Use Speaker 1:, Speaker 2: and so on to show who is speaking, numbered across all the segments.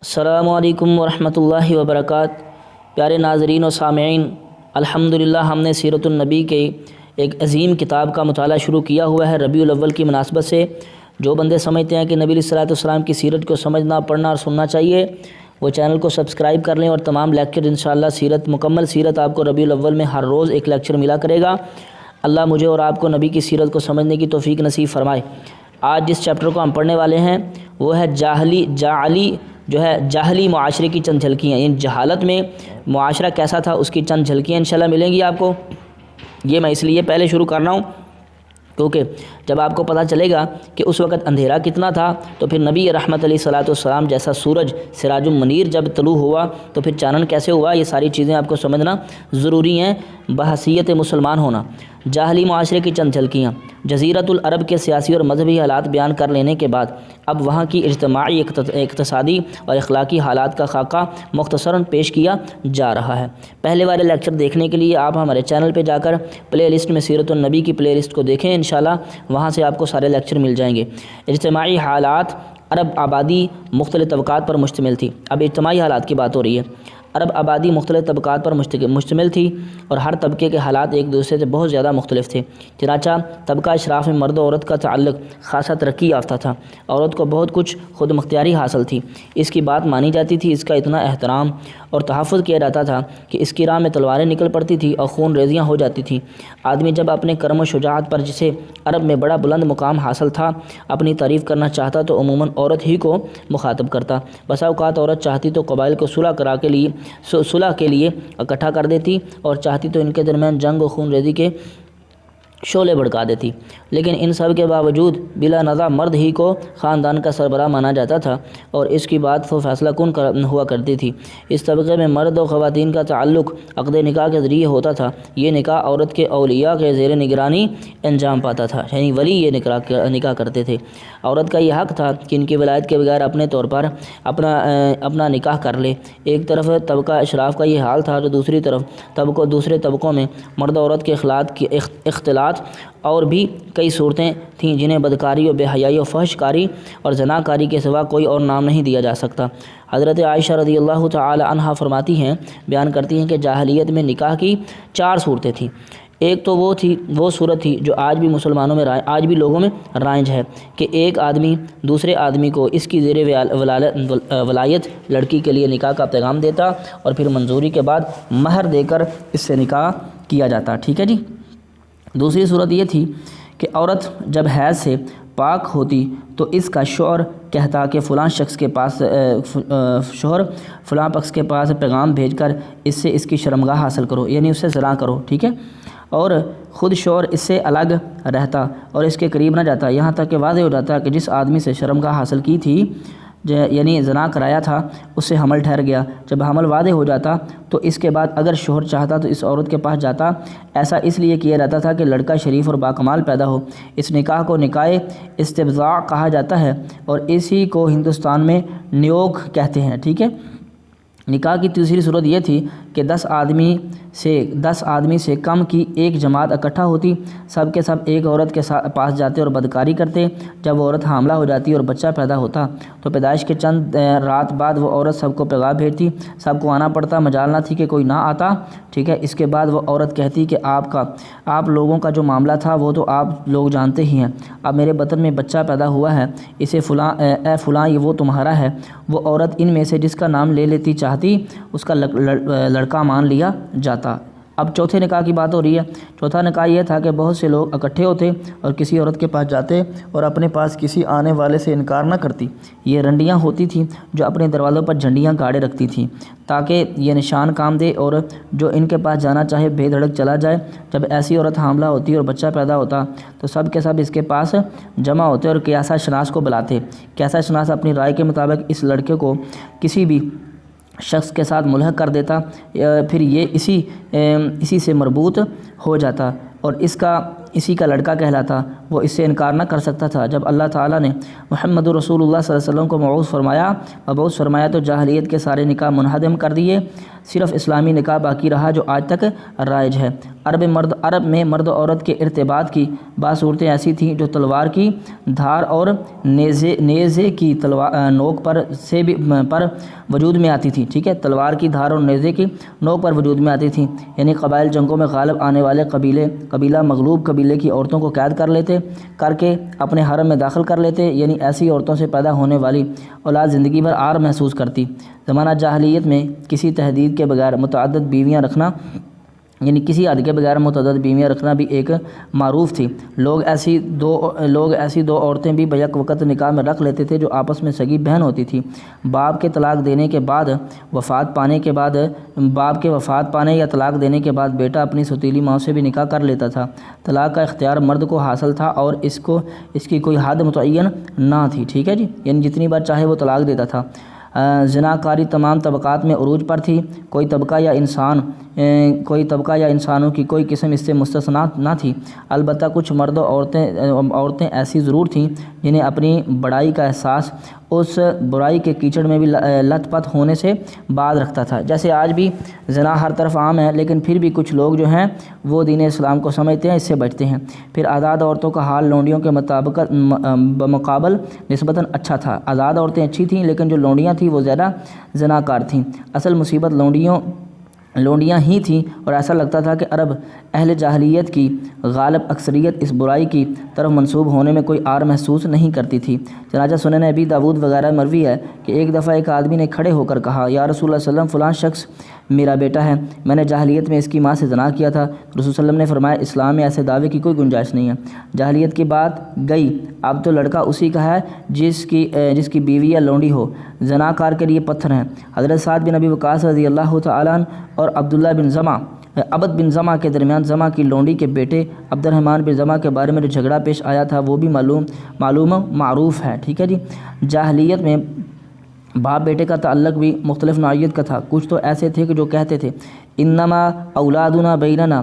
Speaker 1: السلام علیکم ورحمۃ اللہ وبرکاتہ۔ پیارے ناظرین و سامعین، الحمدللہ ہم نے سیرت النبی کے ایک عظیم کتاب کا مطالعہ شروع کیا ہوا ہے ربیع الاول کی مناسبت سے۔ جو بندے سمجھتے ہیں کہ نبی علیہ الصلوۃ والسلام کی سیرت کو سمجھنا، پڑھنا اور سننا چاہیے، وہ چینل کو سبسکرائب کر لیں اور تمام لیکچر انشاءاللہ مکمل سیرت آپ کو ربیع الاول میں ہر روز ایک لیکچر ملا کرے گا۔ اللہ مجھے اور آپ کو نبی کی سیرت کو سمجھنے کی توفیق نصیب فرمائے۔ آج جس چیپٹر کو ہم پڑھنے والے ہیں وہ ہے جاہلی معاشرے کی چند جھلکیاں، یعنی جہالت میں معاشرہ کیسا تھا اس کی چند جھلکیاں انشاءاللہ ملیں گی آپ کو۔ یہ میں اس لیے پہلے شروع کر رہا ہوں کیونکہ جب آپ کو پتہ چلے گا کہ اس وقت اندھیرا کتنا تھا تو پھر نبی رحمت علیہ الصلوۃ والسلام جیسا سورج سراج المنیر جب طلوع ہوا تو پھر چانن کیسے ہوا، یہ ساری چیزیں آپ کو سمجھنا ضروری ہیں بحیثیت مسلمان ہونا۔ جاہلی معاشرے کی چند جھلکیاں۔ جزیرۃ العرب کے سیاسی اور مذہبی حالات بیان کر لینے کے بعد اب وہاں کی اجتماعی، اقتصادی اور اخلاقی حالات کا خاکہ مختصراً پیش کیا جا رہا ہے۔ پہلے والے لیکچر دیکھنے کے لیے آپ ہمارے چینل پہ جا کر پلے لسٹ میں سیرت النبی کی پلے لسٹ کو دیکھیں، انشاءاللہ وہاں سے آپ کو سارے لیکچر مل جائیں گے۔ اجتماعی حالات۔ عرب آبادی مختلف طبقات پر مشتمل تھی۔ اب اجتماعی حالات کی بات ہو رہی ہے۔ عرب آبادی مختلف طبقات پر مشتمل تھی اور ہر طبقے کے حالات ایک دوسرے سے بہت زیادہ مختلف تھے۔ چنانچہ طبقہ اشراف میں مرد و عورت کا تعلق خاصا ترقی یافتہ تھا۔ عورت کو بہت کچھ خود مختاری حاصل تھی، اس کی بات مانی جاتی تھی، اس کا اتنا احترام اور تحفظ کیا جاتا تھا کہ اس کی راہ میں تلواریں نکل پڑتی تھیں اور خون ریزیاں ہو جاتی تھیں۔ آدمی جب اپنے کرم و شجاعت پر، جسے عرب میں بڑا بلند مقام حاصل تھا، اپنی تعریف کرنا چاہتا تو عموماً عورت ہی کو مخاطب کرتا۔ بسا اوقات عورت چاہتی تو قبائل کو صلح کے لیے اکٹھا کر دیتی اور چاہتی تو ان کے درمیان جنگ و خون ریزی کے شعلے بھڑکا دیتی، لیکن ان سب کے باوجود بلا نازع مرد ہی کو خاندان کا سربراہ مانا جاتا تھا اور اس کی بات تو فیصلہ کن ہوا کرتی تھی۔ اس طبقے میں مرد و خواتین کا تعلق عقد نکاح کے ذریعے ہوتا تھا۔ یہ نکاح عورت کے اولیاء کے زیر نگرانی انجام پاتا تھا، یعنی ولی یہ نکاح کرتے تھے۔ عورت کا یہ حق تھا کہ ان کی ولایت کے بغیر اپنے طور پر اپنا نکاح کر لے۔ ایک طرف طبقہ اشراف کا یہ حال تھا، جو دوسری طرف دوسرے طبقوں میں مرد و عورت کے اختلاط اور بھی کئی صورتیں تھیں جنہیں بدکاری و بے حیائی و فحش کاری اور زنا کاری کے سوا کوئی اور نام نہیں دیا جا سکتا۔ حضرت عائشہ رضی اللہ تعالی عنہا فرماتی ہیں، بیان کرتی ہیں کہ جاہلیت میں نکاح کی 4 صورتیں تھیں۔ ایک تو وہ صورت تھی جو آج بھی مسلمانوں میں آج بھی لوگوں میں رائج ہے کہ ایک آدمی دوسرے آدمی کو اس کی زیر ولایت لڑکی کے لیے نکاح کا پیغام دیتا اور پھر منظوری کے بعد مہر دے کر اس سے نکاح کیا جاتا۔ ٹھیک ہے جی۔ دوسری صورت یہ تھی کہ عورت جب حیض سے پاک ہوتی تو اس کا شوہر کہتا کہ فلاں شخص کے پاس پیغام بھیج کر اس سے اس کی شرمگاہ حاصل کرو، یعنی اس سے زنا کرو۔ ٹھیک ہے، اور خود شوہر اس سے الگ رہتا اور اس کے قریب نہ جاتا، یہاں تک کہ واضح ہو جاتا کہ جس آدمی سے شرمگاہ حاصل کی تھی، یعنی زنا کرایا تھا، اس سے حمل ٹھہر گیا۔ جب حمل واضح ہو جاتا تو اس کے بعد اگر شوہر چاہتا تو اس عورت کے پاس جاتا۔ ایسا اس لیے کیا جاتا تھا کہ لڑکا شریف اور باکمال پیدا ہو۔ اس نکاح کو نکاح استبضاع کہا جاتا ہے اور اسی کو ہندوستان میں نیوگ کہتے ہیں۔ ٹھیک ہے۔ نکاح کی تیسری صورت یہ تھی کہ 10 آدمی سے کم کی ایک جماعت اکٹھا ہوتی، سب کے سب ایک عورت کے پاس جاتے اور بدکاری کرتے۔ جب وہ عورت حاملہ ہو جاتی اور بچہ پیدا ہوتا تو پیدائش کے چند رات بعد وہ عورت سب کو پیغام بھیجتی، سب کو آنا پڑتا، مجال نہ تھی کہ کوئی نہ آتا۔ ٹھیک ہے۔ اس کے بعد وہ عورت کہتی کہ آپ لوگوں کا جو معاملہ تھا وہ تو آپ لوگ جانتے ہی ہیں، اب میرے بطن میں بچہ پیدا ہوا ہے، اسے فلاں یہ وہ تمہارا ہے۔ وہ عورت ان میں سے جس کا نام لے لیتی چاہتی اس کا لڑکا مان لیا جاتا۔ اب چوتھے نکاح کی بات ہو رہی ہے۔ چوتھا نکاح یہ تھا کہ بہت سے لوگ اکٹھے ہوتے اور کسی عورت کے پاس جاتے اور اپنے پاس کسی آنے والے سے انکار نہ کرتی۔ یہ رنڈیاں ہوتی تھیں جو اپنے دروازوں پر جھنڈیاں گاڑے رکھتی تھیں تاکہ یہ نشان کام دے اور جو ان کے پاس جانا چاہے بے دھڑک چلا جائے۔ جب ایسی عورت حاملہ ہوتی اور بچہ پیدا ہوتا تو سب کے سب اس کے پاس جمع ہوتے اور قیاسہ شناس کو بلاتے۔ قیاسہ شناس اپنی رائے کے مطابق اس لڑکے کو کسی بھی شخص کے ساتھ ملحق کر دیتا، پھر یہ اسی سے مربوط ہو جاتا اور اس کا اسی کا لڑکا کہلاتا، وہ اس سے انکار نہ کر سکتا تھا۔ جب اللہ تعالیٰ نے محمد رسول اللہ صلی اللہ علیہ وسلم کو مبعوث فرمایا تو جاہلیت کے سارے نکاح منہدم کر دیے، صرف اسلامی نکاح باقی رہا جو آج تک رائج ہے۔ عرب میں مرد و عورت کے ارتباط کی بعض صورتیں ایسی تھیں جو تلوار کی دھار اور نیزے کی نوک پر وجود میں آتی تھی، ٹھیک ہے، تلوار کی دھار اور نیزے کی نوک پر وجود میں آتی تھیں، یعنی قبائل جنگوں میں غالب آنے والے قبیلہ مغلوب قبیلے کی عورتوں کو قید کر کے اپنے حرم میں داخل کر لیتے، یعنی ایسی عورتوں سے پیدا ہونے والی اولاد زندگی بھر عار محسوس کرتی۔ زمانہ جاہلیت میں کسی تحدید کے بغیر متعدد بیویاں رکھنا، یعنی کسی حد کے بغیر متعدد بیویاں رکھنا بھی ایک معروف تھی۔ لوگ ایسی دو عورتیں بھی بیک وقت نکاح میں رکھ لیتے تھے جو آپس میں سگی بہن ہوتی تھی۔ باپ کے وفات پانے یا طلاق دینے کے بعد بیٹا اپنی سوتیلی ماں سے بھی نکاح کر لیتا تھا۔ طلاق کا اختیار مرد کو حاصل تھا اور اس کی کوئی حد متعین نہ تھی، ٹھیک ہے جی، یعنی جتنی بار چاہے وہ طلاق دیتا تھا۔ زناکاری تمام طبقات میں عروج پر تھی، کوئی طبقہ یا انسانوں کی کوئی قسم اس سے مستثنا نہ تھی۔ البتہ کچھ مرد و عورتیں ایسی ضرور تھیں جنہیں اپنی بڑائی کا احساس اس برائی کے کیچڑ میں بھی لت پت ہونے سے باز رکھتا تھا۔ جیسے آج بھی زنا ہر طرف عام ہے، لیکن پھر بھی کچھ لوگ جو ہیں وہ دین اسلام کو سمجھتے ہیں، اس سے بچتے ہیں۔ پھر آزاد عورتوں کا حال لونڈیوں کے بمقابل نسبتاً اچھا تھا۔ آزاد عورتیں اچھی تھیں، لیکن جو لونڈیاں تھیں وہ زیادہ زناکار تھیں۔ اصل مصیبت لونڈیاں ہی تھیں، اور ایسا لگتا تھا کہ عرب اہل جاہلیت کی غالب اکثریت اس برائی کی طرف منسوب ہونے میں کوئی عار محسوس نہیں کرتی تھی۔ چنانچہ سنن ابی داؤد وغیرہ مروی ہے کہ ایک دفعہ ایک آدمی نے کھڑے ہو کر کہا، یا رسول اللہ صلی اللہ علیہ وسلم، فلاں شخص میرا بیٹا ہے، میں نے جاہلیت میں اس کی ماں سے زنا کیا تھا۔ رسول صلی اللہ علیہ وسلم نے فرمایا، اسلام میں ایسے دعوے کی کوئی گنجائش نہیں ہے۔ جاہلیت کی بات گئی، اب تو لڑکا اسی کا ہے جس کی بیوی یا لونڈی ہو، زناکار کے لیے پتھر ہیں۔ حضرت سعد بن ابی وقاص رضی اللہ تعالیٰ عنہ اور عبد بن زمع کے درمیان زمع کی لونڈی کے بیٹے عبد الرحمن بن زمع کے بارے میں جو جھگڑا پیش آیا تھا وہ بھی معروف ہے، ٹھیک ہے جی۔ جاہلیت میں باپ بیٹے کا تعلق بھی مختلف نوعیت کا تھا۔ کچھ تو ایسے تھے کہ جو کہتے تھے، انما اولادنا بیننا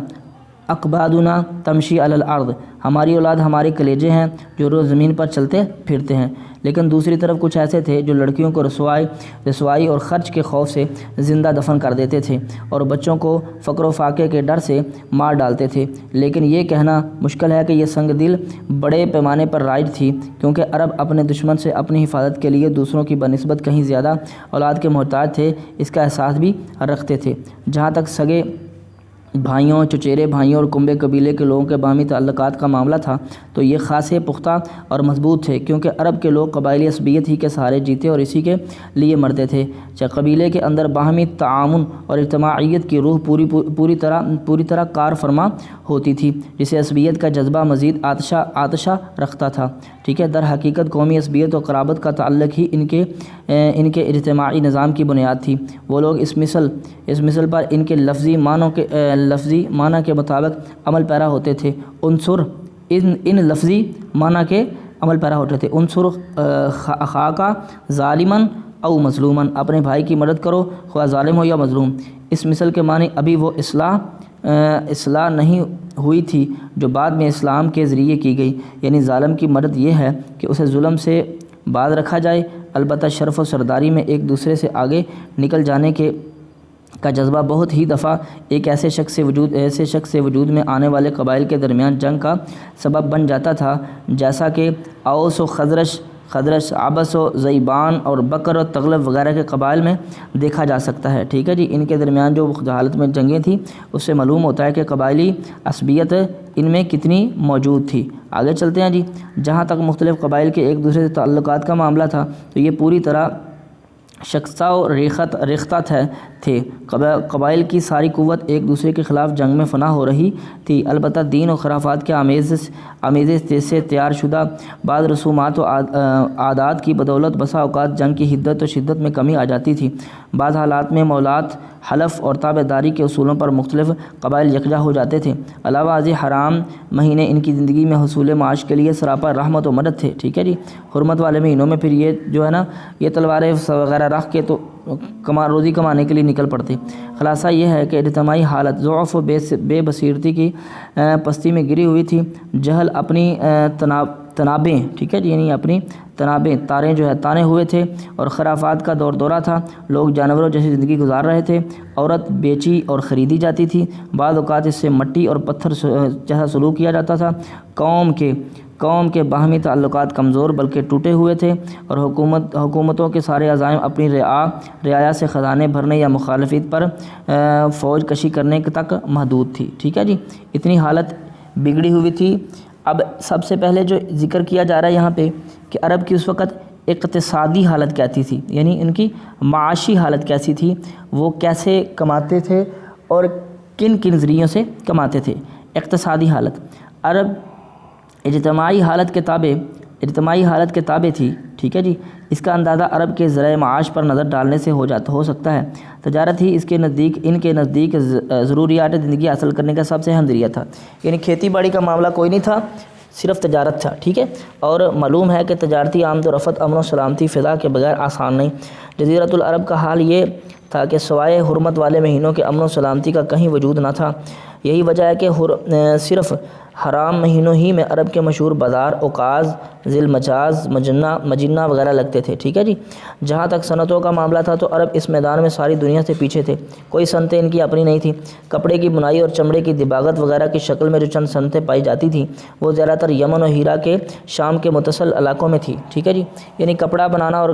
Speaker 1: اقبادنا تمشی علی الارض، ہماری اولاد ہمارے کلیجے ہیں جو روز زمین پر چلتے پھرتے ہیں۔ لیکن دوسری طرف کچھ ایسے تھے جو لڑکیوں کو رسوائی اور خرچ کے خوف سے زندہ دفن کر دیتے تھے اور بچوں کو فقر و فاقے کے ڈر سے مار ڈالتے تھے۔ لیکن یہ کہنا مشکل ہے کہ یہ سنگ دل بڑے پیمانے پر رائج تھی، کیونکہ عرب اپنے دشمن سے اپنی حفاظت کے لیے دوسروں کی بنسبت کہیں زیادہ اولاد کے محتاج تھے، اس کا احساس بھی رکھتے تھے۔ جہاں تک سگے بھائیوں، چچیرے بھائیوں اور کنبے قبیلے کے لوگوں کے باہمی تعلقات کا معاملہ تھا تو یہ خاصے پختہ اور مضبوط تھے، کیونکہ عرب کے لوگ قبائلی عصبیت ہی کے سہارے جیتے اور اسی کے لیے مرتے تھے۔ قبیلے کے اندر باہمی تعاون اور اجتماعیت کی روح پوری طرح کار فرما ہوتی تھی، جسے عصبیت کا جذبہ مزید آتشہ رکھتا تھا، ٹھیک ہے۔ در حقیقت قومی عصبیت اور قرابت کا تعلق ہی ان کے اجتماعی نظام کی بنیاد تھی۔ وہ لوگ اس مثل پر ان کے لفظی معنی کے مطابق عمل پیرا ہوتے تھے۔ ان لفظی معنی کے عمل پیرا ہوتے تھے۔ انصر اخاک ظالماً او مظلوماً، اپنے بھائی کی مدد کرو خواہ ظالم ہو یا مظلوم۔ اس مثل کے معنی ابھی وہ اصلاح نہیں ہوئی تھی جو بعد میں اسلام کے ذریعے کی گئی، یعنی ظالم کی مدد یہ ہے کہ اسے ظلم سے باز رکھا جائے۔ البتہ شرف و سرداری میں ایک دوسرے سے آگے نکل جانے کا جذبہ بہت ہی دفعہ ایک ایسے شخص سے وجود میں آنے والے قبائل کے درمیان جنگ کا سبب بن جاتا تھا، جیسا کہ اوس و خزرج، عبس و ذیبان اور بکر و تغلب وغیرہ کے قبائل میں دیکھا جا سکتا ہے، ٹھیک ہے جی۔ ان کے درمیان جو حالت میں جنگیں تھیں اس سے معلوم ہوتا ہے کہ قبائلی عصبیت ان میں کتنی موجود تھی۔ آگے چلتے ہیں جی۔ جہاں تک مختلف قبائل کے ایک دوسرے سے تعلقات کا معاملہ تھا تو یہ پوری طرح شکستہ و ریختہ تھے۔ قبائل کی ساری قوت ایک دوسرے کے خلاف جنگ میں فنا ہو رہی تھی۔ البتہ دین و خرافات کے آمیزش سے تیار شدہ بعض رسومات و عادات کی بدولت بسا اوقات جنگ کی حدت و شدت میں کمی آ جاتی تھی۔ بعض حالات میں حلف اور تابع داری کے اصولوں پر مختلف قبائل یکجا ہو جاتے تھے۔ علاوہ ازیں حرام مہینے ان کی زندگی میں حصول معاش کے لیے سراپا رحمت و مدد تھے، ٹھیک ہے جی۔ حرمت والے مہینوں میں پھر یہ جو ہے نا یہ تلواریں وغیرہ رکھ کے تو روزی کمانے کے لیے نکل پڑتے۔ خلاصہ یہ ہے کہ اجتماعی حالت ضعف و بے بصیرتی کی پستی میں گری ہوئی تھی۔ جہل اپنی تنابیں، ٹھیک ہے جی، یعنی اپنی تنابیں تاریں جو ہے تانے ہوئے تھے، اور خرافات کا دورہ تھا۔ لوگ جانوروں جیسی زندگی گزار رہے تھے۔ عورت بیچی اور خریدی جاتی تھی، بعض اوقات اس سے مٹی اور پتھر جیسا سلوک کیا جاتا تھا۔ قوم کے باہمی تعلقات کمزور بلکہ ٹوٹے ہوئے تھے، اور حکومتوں کے سارے عزائم اپنی رعایا سے خزانے بھرنے یا مخالفت پر فوج کشی کرنے تک محدود تھی، ٹھیک ہے جی۔ اتنی حالت بگڑی ہوئی تھی۔ اب سب سے پہلے جو ذکر کیا جا رہا ہے یہاں پہ کہ عرب کی اس وقت اقتصادی حالت کیسی تھی، یعنی ان کی معاشی حالت کیسی تھی، وہ کیسے کماتے تھے اور کن کن ذریعوں سے کماتے تھے۔ اقتصادی حالت عرب اجتماعی حالت کے تابع تھی، ٹھیک ہے جی۔ اس کا اندازہ عرب کے ذرائع معاش پر نظر ڈالنے سے ہو سکتا ہے۔ تجارت ہی ان کے نزدیک ضروریات زندگی حاصل کرنے کا سب سے اہم ذریعہ تھا، یعنی کھیتی باڑی کا معاملہ کوئی نہیں تھا، صرف تجارت تھا، ٹھیک ہے۔ اور معلوم ہے کہ تجارتی آمد و رفت امن و سلامتی فضا کے بغیر آسان نہیں۔ جزیرۃ العرب کا حال یہ تھا کہ سوائے حرمت والے مہینوں کے امن و سلامتی کا کہیں وجود نہ تھا۔ یہی وجہ ہے کہ صرف حرام مہینوں ہی میں عرب کے مشہور بازار اوکاز، ذی المجاز، مجنہ وغیرہ لگتے تھے، ٹھیک ہے جی۔ جہاں تک صنعتوں کا معاملہ تھا تو عرب اس میدان میں ساری دنیا سے پیچھے تھے، کوئی صنعتیں ان کی اپنی نہیں تھیں۔ کپڑے کی بنائی اور چمڑے کی دباغت وغیرہ کی شکل میں جو چند صنعتیں پائی جاتی تھیں وہ زیادہ تر یمن و ہیرا کے شام کے متصل علاقوں میں تھی، ٹھیک ہے جی۔ یعنی کپڑا بنانا اور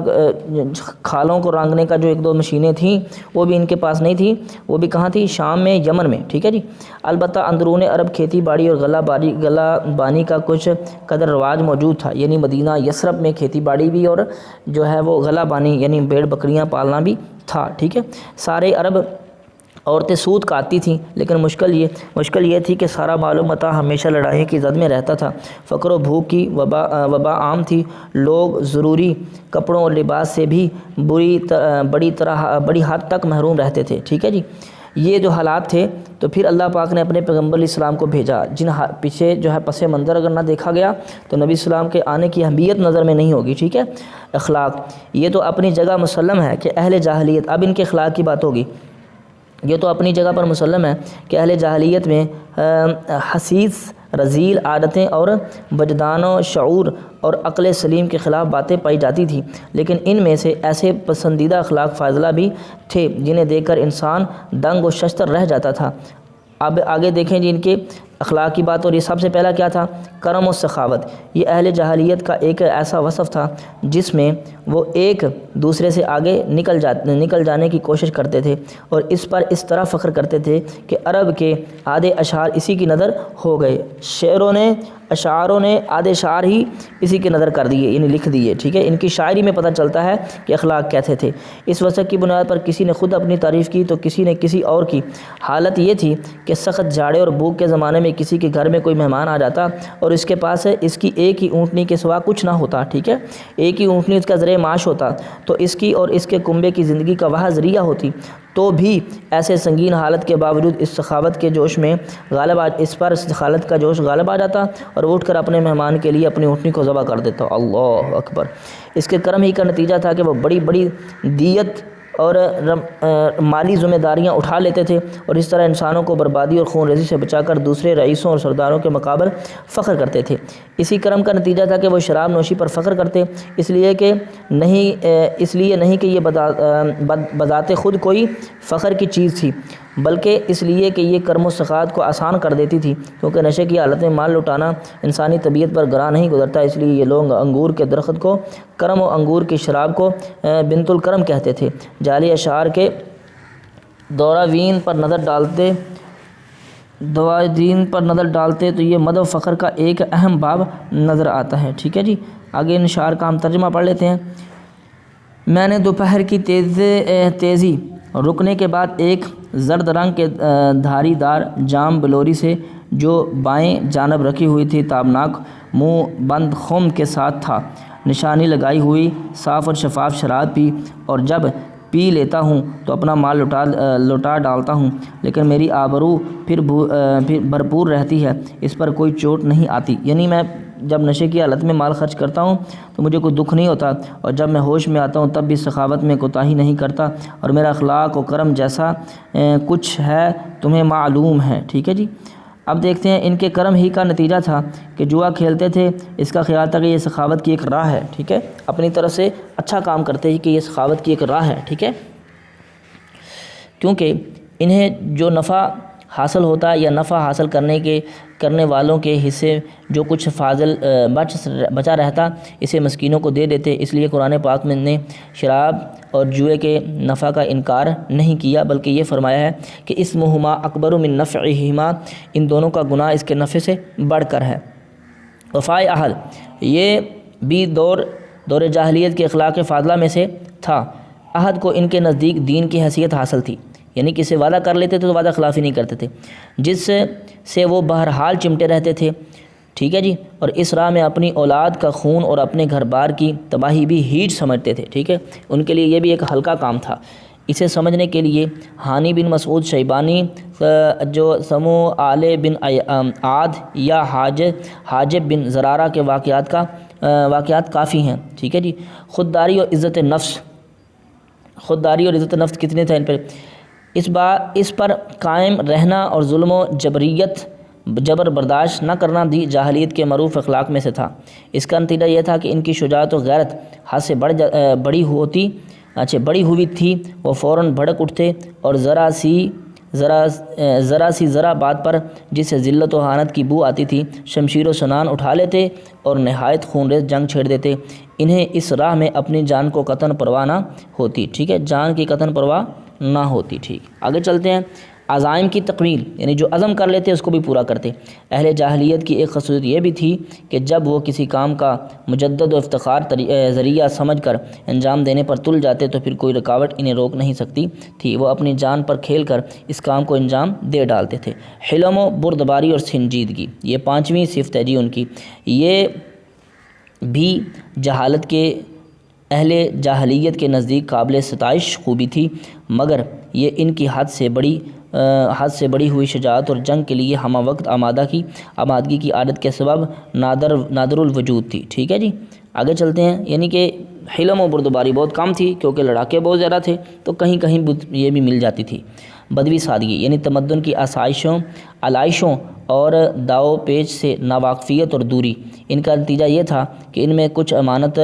Speaker 1: کھالوں کو رانگنے کا جو ایک دو مشینیں تھیں وہ بھی ان کے پاس نہیں تھیں، وہ بھی کہاں تھی؟ شام میں، یمن میں، ٹھیک ہے جی۔ البتہ اندرون عرب کھیتی باڑی اور غلہ بانی کا کچھ قدر رواج موجود تھا، یعنی مدینہ یثرب میں کھیتی باڑی بھی اور جو ہے وہ غلہ بانی یعنی بھیڑ بکریاں پالنا بھی تھا، ٹھیک ہے۔ سارے عرب عورتیں سود کاٹتی تھیں، لیکن مشکل یہ تھی کہ سارا مال و متاع ہمیشہ لڑائی کی زد میں رہتا تھا۔ فقر و بھوک کی وبا عام تھی۔ لوگ ضروری کپڑوں اور لباس سے بھی بڑی حد تک محروم رہتے تھے، ٹھیک ہے جی۔ یہ جو حالات تھے تو پھر اللہ پاک نے اپنے پیغمبر علیہ السلام کو بھیجا، جن پیچھے جو ہے پس منظر اگر نہ دیکھا گیا تو نبی السلام کے آنے کی اہمیت نظر میں نہیں ہوگی، ٹھیک ہے۔ اخلاق یہ تو اپنی جگہ مسلم ہے کہ اہل جاہلیت، اب ان کے اخلاق کی بات ہوگی، یہ تو اپنی جگہ پر مسلم ہے کہ اہل جاہلیت میں حسیس رذیل عادتیں اور وجدان و شعور اور عقل سلیم کے خلاف باتیں پائی جاتی تھیں، لیکن ان میں سے ایسے پسندیدہ اخلاق فاضلہ بھی تھے جنہیں دیکھ کر انسان دنگ و ششدر رہ جاتا تھا۔ اب آگے دیکھیں جی ان کے اخلاق کی بات، اور یہ سب سے پہلا کیا تھا؟ کرم و سخاوت۔ یہ اہل جاہلیت کا ایک ایسا وصف تھا جس میں وہ ایک دوسرے سے آگے نکل جانے کی کوشش کرتے تھے، اور اس پر اس طرح فخر کرتے تھے کہ عرب کے آدھے اشعار اسی کی نظر ہو گئے، اشعاروں نے آدھے شعر ہی اسی کے نظر کر دیے، یعنی لکھ دیے، ٹھیک ہے۔ ان کی شاعری میں پتہ چلتا ہے کہ اخلاق کیسے تھے۔ اس وصف کی بنیاد پر کسی نے خود اپنی تعریف کی تو کسی نے کسی اور کی۔ حالت یہ تھی کہ سخت جاڑے اور بھوک کے زمانے میں کسی کے گھر میں کوئی مہمان آ جاتا اور اس کے پاس اس کی ایک ہی اونٹنی کے سوا کچھ نہ ہوتا، ٹھیک ہے، ایک ہی اونٹنی اس کا ذریعہ معاش ہوتا، تو اس کی اور اس کے کنبے کی زندگی کا وہ ذریعہ ہوتی، تو بھی ایسے سنگین حالت کے باوجود اس سخاوت کے جوش میں اس پر سخاوت کا جوش غالب آ جاتا اور وہ اٹھ کر اپنے مہمان کے لیے اپنی اونٹنی کو ذبح کر دیتا۔ اللہ اکبر۔ اس کے کرم ہی کا نتیجہ تھا کہ وہ بڑی بڑی دیت اور مالی ذمہ داریاں اٹھا لیتے تھے، اور اس طرح انسانوں کو بربادی اور خون ریزی سے بچا کر دوسرے رئیسوں اور سرداروں کے مقابل فخر کرتے تھے۔ اسی کرم کا نتیجہ تھا کہ وہ شراب نوشی پر فخر کرتے، اس لیے نہیں کہ یہ بذات خود کوئی فخر کی چیز تھی، بلکہ اس لیے کہ یہ کرم و سخاوت کو آسان کر دیتی تھی، کیونکہ نشے کی حالت میں مال لٹانا انسانی طبیعت پر گراں نہیں گزرتا، اس لیے یہ لوگ انگور کے درخت کو کرم و انگور کی شراب کو بنت الکرم کہتے تھے۔ جعلی اشعار کے دواوین پر نظر ڈالتے تو یہ مد و فخر کا ایک اہم باب نظر آتا ہے، ٹھیک ہے جی۔ آگے ان اشعار کا ہم ترجمہ پڑھ لیتے ہیں۔ میں نے دوپہر کی تیزی رکنے کے بعد ایک زرد رنگ کے دھاری دار جام بلوری سے جو بائیں جانب رکھی ہوئی تھی تابناک منہ بند خم کے ساتھ تھا، نشانی لگائی ہوئی صاف اور شفاف شراب پی، اور جب پی لیتا ہوں تو اپنا مال لوٹا ڈالتا ہوں، لیکن میری آبرو پھر بھرپور رہتی ہے، اس پر کوئی چوٹ نہیں آتی۔ یعنی میں جب نشے کی حالت میں مال خرچ کرتا ہوں تو مجھے کوئی دکھ نہیں ہوتا، اور جب میں ہوش میں آتا ہوں تب بھی سخاوت میں کوتاہی نہیں کرتا، اور میرا اخلاق و کرم جیسا کچھ ہے تمہیں معلوم ہے۔ ٹھیک ہے جی، اب دیکھتے ہیں ان کے کرم ہی کا نتیجہ تھا کہ جوا کھیلتے تھے، اس کا خیال تھا کہ یہ سخاوت کی ایک راہ ہے۔ ٹھیک ہے، اپنی طرف سے اچھا کام کرتے ہیں کہ یہ سخاوت کی ایک راہ ہے۔ ٹھیک ہے، کیونکہ انہیں جو نفع حاصل ہوتا یا نفع حاصل کرنے والوں کے حصے جو کچھ فاضل بچا رہتا اسے مسکینوں کو دے دیتے۔ اس لیے قرآن پاک میں نے شراب اور جوئے کے نفع کا انکار نہیں کیا، بلکہ یہ فرمایا ہے کہ اسمہما اکبر من نفعہما، ان دونوں کا گناہ اس کے نفع سے بڑھ کر ہے۔ وفائے عہد، یہ بھی دور جاہلیت کے اخلاق فاضلہ میں سے تھا۔ عہد کو ان کے نزدیک دین کی حیثیت حاصل تھی، یعنی کسی وعدہ کر لیتے تھے تو وعدہ خلافی نہیں کرتے تھے، جس سے وہ بہرحال چمٹے رہتے تھے۔ ٹھیک ہے جی، اور اس راہ میں اپنی اولاد کا خون اور اپنے گھر بار کی تباہی بھی ہیج سمجھتے تھے۔ ٹھیک ہے، ان کے لیے یہ بھی ایک ہلکا کام تھا۔ اسے سمجھنے کے لیے ہانی بن مسعود شیبانی جو سمو آل بن عاد یا حاجب بن زرارہ کے واقعات کافی ہیں۔ ٹھیک ہے جی، خودداری اور عزت نفس کتنے تھے ان پر؟ اس پر قائم رہنا اور ظلم و جبر برداشت نہ کرنا بھی جاہلیت کے معروف اخلاق میں سے تھا۔ اس کا نتیجہ یہ تھا کہ ان کی شجاعت و غیرت حد سے بڑی ہوئی تھی۔ وہ فوراً بھڑک اٹھتے اور ذرا بات پر جس سے ذلت و اہانت کی بو آتی تھی شمشیر و سنان اٹھا لیتے اور نہایت خونریز جنگ چھیڑ دیتے۔ انہیں اس راہ میں اپنی جان کو قطعاً پرواہ نہ ہوتی۔ ٹھیک ہے، جان کی قطعاً پرواہ نہ ہوتی۔ ٹھیک، آگے چلتے ہیں۔ عزائم کی تکمیل، یعنی جو عزم کر لیتے اس کو بھی پورا کرتے۔ اہل جاہلیت کی ایک خصوصیت یہ بھی تھی کہ جب وہ کسی کام کا مجدد و افتخار ذریعہ سمجھ کر انجام دینے پر تل جاتے تو پھر کوئی رکاوٹ انہیں روک نہیں سکتی تھی۔ وہ اپنی جان پر کھیل کر اس کام کو انجام دے ڈالتے تھے۔ حلم و بردباری اور سنجیدگی، یہ پانچویں صفت ہے جی ان کی۔ یہ بھی اہل جاہلیت کے نزدیک قابل ستائش خوبی تھی، مگر یہ ان کی حد سے بڑی ہوئی شجاعت اور جنگ کے لیے ہمہ وقت آمادگی کی عادت کے سبب نادر الوجود تھی۔ ٹھیک ہے جی، آگے چلتے ہیں۔ یعنی کہ حلم و بردباری بہت کم تھی کیونکہ لڑاکے بہت زیادہ تھے، تو کہیں یہ بھی مل جاتی تھی۔ بدوی سادگی، یعنی تمدن کی علائشوں اور داؤ پیچ سے ناواقفیت اور دوری۔ ان کا نتیجہ یہ تھا کہ ان میں کچھ امانت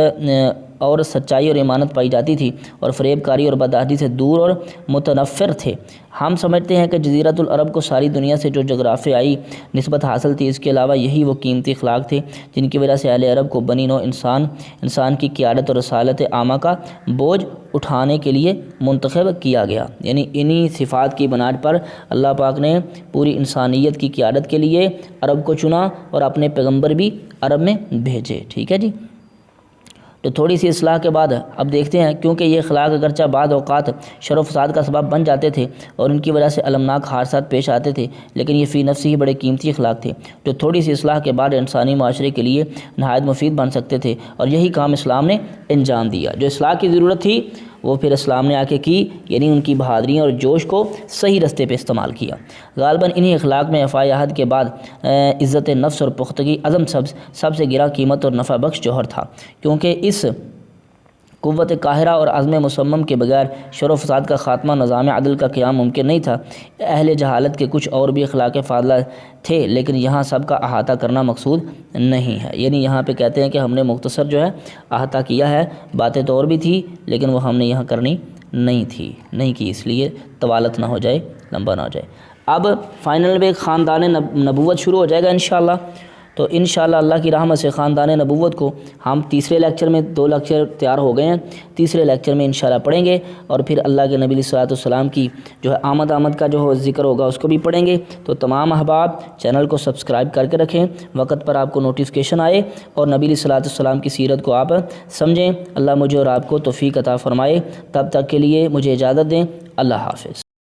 Speaker 1: اور سچائی اور ایمانت پائی جاتی تھی، اور فریب کاری اور بدعہدی سے دور اور متنفر تھے۔ ہم سمجھتے ہیں کہ جزیرۃ العرب کو ساری دنیا سے جو جغرافیائی نسبت حاصل تھی، اس کے علاوہ یہی وہ قیمتی اخلاق تھے جن کی وجہ سے اہل عرب کو بنی نوع انسان کی قیادت اور رسالت عامہ کا بوجھ اٹھانے کے لیے منتخب کیا گیا۔ یعنی انہی صفات کی بنیاد پر اللہ پاک نے پوری انسانیت کی قیادت کے لیے عرب کو چنا اور اپنے پیغمبر بھی عرب میں بھیجے۔ ٹھیک ہے جی، تو تھوڑی سی اصلاح کے بعد اب دیکھتے ہیں، کیونکہ یہ اخلاق اگرچہ بعض اوقات شر و فساد کا سبب بن جاتے تھے اور ان کی وجہ سے المناک حادثات پیش آتے تھے، لیکن یہ فی نفس ہی بڑے قیمتی اخلاق تھے جو تھوڑی سی اصلاح کے بعد انسانی معاشرے کے لیے نہایت مفید بن سکتے تھے، اور یہی کام اسلام نے انجام دیا۔ جو اصلاح کی ضرورت تھی وہ پھر اسلام نے آ کے کی، یعنی ان کی بہادری اور جوش کو صحیح رستے پہ استعمال کیا۔ غالباً انہی اخلاق میں وفائے عہد کے بعد عزت نفس اور پختگی عزم سب سے گراں قیمت اور نفع بخش جوہر تھا، کیونکہ اس قوت قاہرہ اور عزم مصمم کے بغیر شر و فساد کا خاتمہ، نظام عدل کا قیام ممکن نہیں تھا۔ اہل جہالت کے کچھ اور بھی اخلاق فاضلہ تھے، لیکن یہاں سب کا احاطہ کرنا مقصود نہیں ہے۔ یعنی یہاں پہ کہتے ہیں کہ ہم نے مختصر جو ہے احاطہ کیا ہے، باتیں تو اور بھی تھی لیکن وہ ہم نے یہاں کرنی نہیں کی، اس لیے طوالت نہ ہو جائے، لمبا نہ ہو جائے۔ اب فائنل میں خاندان نبوت شروع ہو جائے گا انشاءاللہ۔ تو انشاءاللہ اللہ کی رحمت سے خاندان نبوت کو ہم تیسرے لیکچر میں، 2 لیکچر تیار ہو گئے ہیں، تیسرے لیکچر میں انشاءاللہ پڑھیں گے، اور پھر اللہ کے نبی صلی اللہ علیہ وسلم کی جو ہے آمد کا جو ذکر ہوگا اس کو بھی پڑھیں گے۔ تو تمام احباب چینل کو سبسکرائب کر کے رکھیں، وقت پر آپ کو نوٹیفیکیشن آئے، اور نبی صلی اللہ علیہ وسلم کی سیرت کو آپ سمجھیں۔ اللہ مجھے اور آپ کو توفیق عطا فرمائے۔ تب تک کے لیے مجھے اجازت دیں، اللہ حافظ۔